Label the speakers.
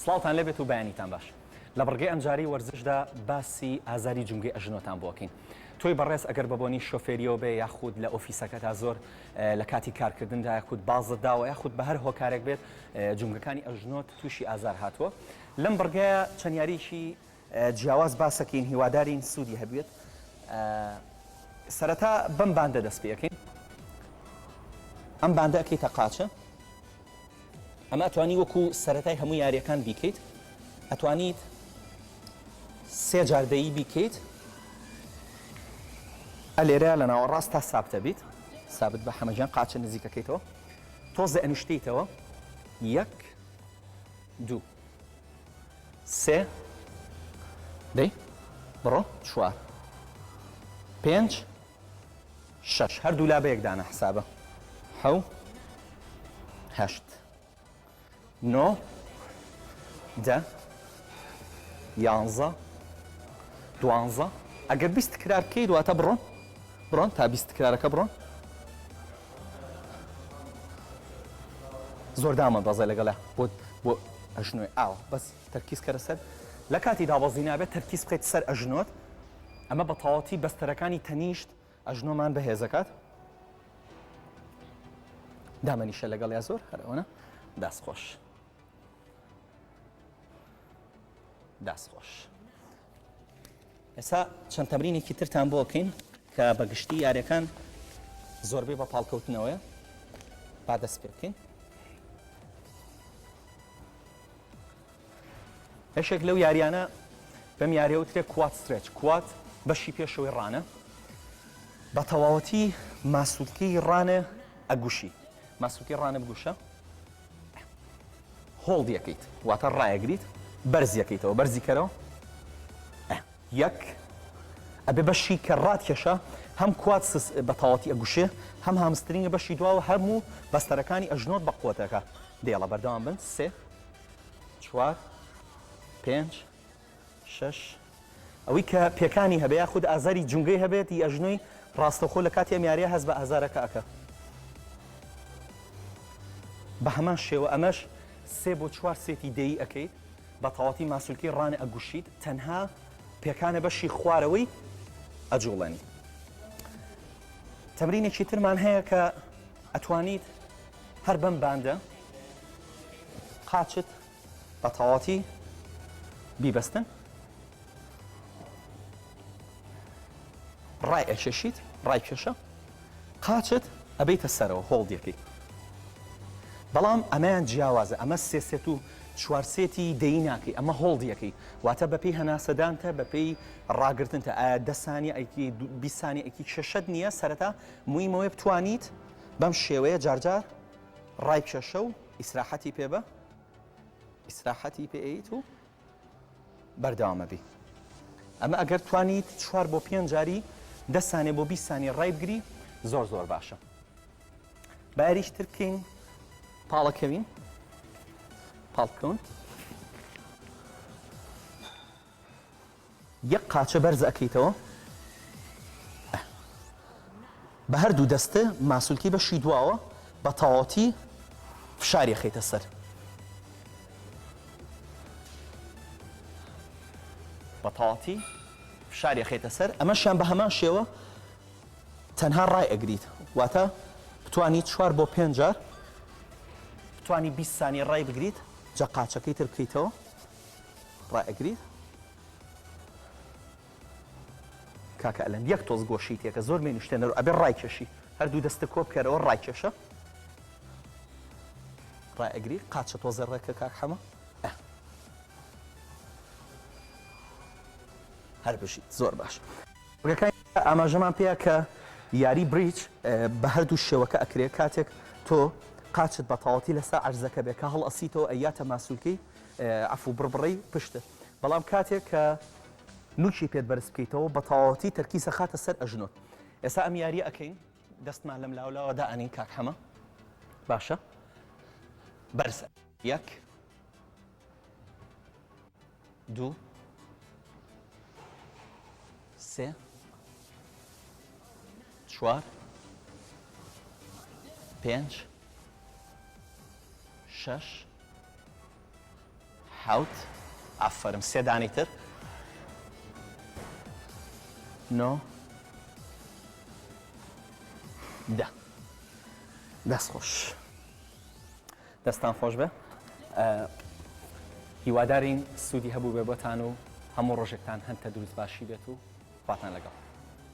Speaker 1: سڵاوتان لێبێت و بەیانیتان باش لە بڕگەی ئەمجاری وەرزشدا باسی ئازاری جونگەی ئەژنۆتان بۆکەین تۆی بەڕێز ئەگەر بەبوونی شۆفێریەوە بێ یاخود لە ئۆفیسەکەتا زۆر لە کاتی کارکردندا یاخود بازت داوە یاخود بە هەر هۆکارێک بێت جونگەکانی ئەژنۆت تووشی ئازار هاتووە لەم بڕگەیە چەند یاریشی جیاواز باسەکەین هیوادارین سوودی هەبێت سەرەتا بەم باندە دەست پێەکەین ئەم باندە ئەکەیتە قاچە ئەمە ئەتوانی وەکو سەرەتای هەموو یاریەکان بیکەیت ئەتوانیت سێ جاردەیی بیکەیت ئەلێرە لە ناوەڕاست تا سابتە بیت سابت بە حەمەجان قاچە نزیکەکەیتەوە تۆزە ئەنیشتیتەوە یەک دوو سێ دەی بڕۆ چوار پێنج شەش هەردوو لا بە یەکدانە حسابە حەو هەشت نۆ دە یانزە دوانزە ئەگەر بیست تکرار بکەیت دواتە بڕۆن تا بیست تکرارەکە بڕۆن زۆر دامە بەزای لەگەڵە بۆ ئەژنۆی ئاوە بەس تەرکیز کەرە سەر لە کاتی دابەزی نابێت تەرکیز بکەیت سەر ئەژنۆت ئەمە بە تەواوەتی بەستەرەکانی تەنیشت ئەژنۆمان بەهێزەکات دامەنیشە لەگەڵ یا زۆر هەرەوەنە دەستخۆش دەستخۆش ئێستا چەند تەمرینێکی ترتان بۆ بکەین کە بەگشتی یاریەکان زۆربەی بە پاڵکەوتنەوەیە با دەست پێ بکەین هەشێک لەو یاریانە بەم یاریە وترێ کوات سترێچ کوات بەشی پێشەوەی ڕانە بە تەواوەتی ماسوولکەی ڕانە ئەگوشی ماسوولکەی ڕانە بگوشە هۆڵد یەکەیت واتە ڕایەگریت بەرز یەکەیتەوە بەرزی کەرەوە یەک ئەبێ بەشی کە ڕاتکێشە هەم کوات بە تەواوەتی ئەگوشێ هەم هامسترینگە بەشی دواوە هەموو بەستەرەکانی ئەژنۆت بە قووەتەکە دێڵە بەردەوام بن سێ چوار پێنج شەش ئەوەی کە پێکانی هەبێ یاخود ئازاری جونگەی هەبێت ئەژنۆی ڕاستەخۆ لە کاتی ئەم یاریە هەست بە ئازارەکە ئەکە بە هەمان شێوە ئەمەش سێ بۆ چوار سێتی دەیی ئەەکەیت بە تەواوەتی ماسوولکەی ڕانە ئەگوشیت تەنها پێکانە بەشی خوارەوەی ئەجوڵێنی تەمرینێکی ترمان هەیە کە ئەتوانیت هەر بەم باندە قاچت بە تەواوەتی بیبەستن ڕای ئەکێشیت ڕای کێشە قاچت ئەبەیتە سەرەوە هۆڵدیەکەی بەڵام ئەمەیان جیاوازە ئەمە سێ سێت و چوار سێتی دەی ناکەی ئەمە هۆڵدیەکەی واتە بەپێی هەناسەدانتە بەپێی ڕاگرتنتە ئایا 10 سانی ئەیکی 20 سانی ئەیکی کێشەت نییە سەرەتا مویمەوەی بتوانیت بەم شێوەیە جارجار ڕای کێشە و ئیسراحەتی پێ بە ئیسراحەتی پێیت و بەردەوامە بی ئەمە ئەگەر توانیت 4 بۆ 5 جاری 10 سانێ بۆ 20 سانی ڕای بگری زۆر زۆر باشە با یاریشتر بکەین پاڵەکەوین پاڵکەون یەک قاچە بەرز ئەکەیتەوە بە هەردوو دەستە ماسوولکی بەشی دواوە بە تەواوەتی فشاری خەیتە سەر بە تەواوەتی فشاری خەیتە سەر ئەمەشیان بە هەمان شێوە تەنها ڕای ئەگریت واتە بتوانیت 4 بۆ 5 جار بتوانی 20 سانی ڕای بگریت جا قاچەکەی تر بکەیتەوە ڕای ئەگریت کاکە ئەلەن یەک تۆز گۆشی تێکە زۆر مێنوشتێنەر ئەبێ ڕای کێشی هەردوو دەستە کۆ بکەرەوە ڕای کێشە ڕای ئەگری قاچە تۆزە ڕێکە کاک حەمە هەر بژیت زۆر باش ئاماژەمان پێەیە کە یاری بریج بە هەردوو شێوەکە ئەکرێت کاتێک تۆ قاچت بە تەواوەتی لەسەر عەرزەکە بێ کە هەڵ ئەسیتەوە ئەیاتە ماسوولکەی عەفو بڕبڕەی پشتە بەڵام کاتێک کە نوچی پێت بەرز بکەیتەوە بە تەواوەتی تەرکیزە خاتە سەر ئەژنۆت ئێستا ئەم یاری ئەەکەین دەستمان لەم لاولاوە دائەنین کاک حەمە باشە بەرز یەک دوو سێ چوار پێنج شەش حوت ئافرم سێ دانەی تر 9 10 دەست خۆش دەستان خۆش بێ هیوادارین سوودی هەبوو بێ بۆتان و هەموو ڕۆژێکتان هەندە دروست باشی بێت و خواتان لەگەڵ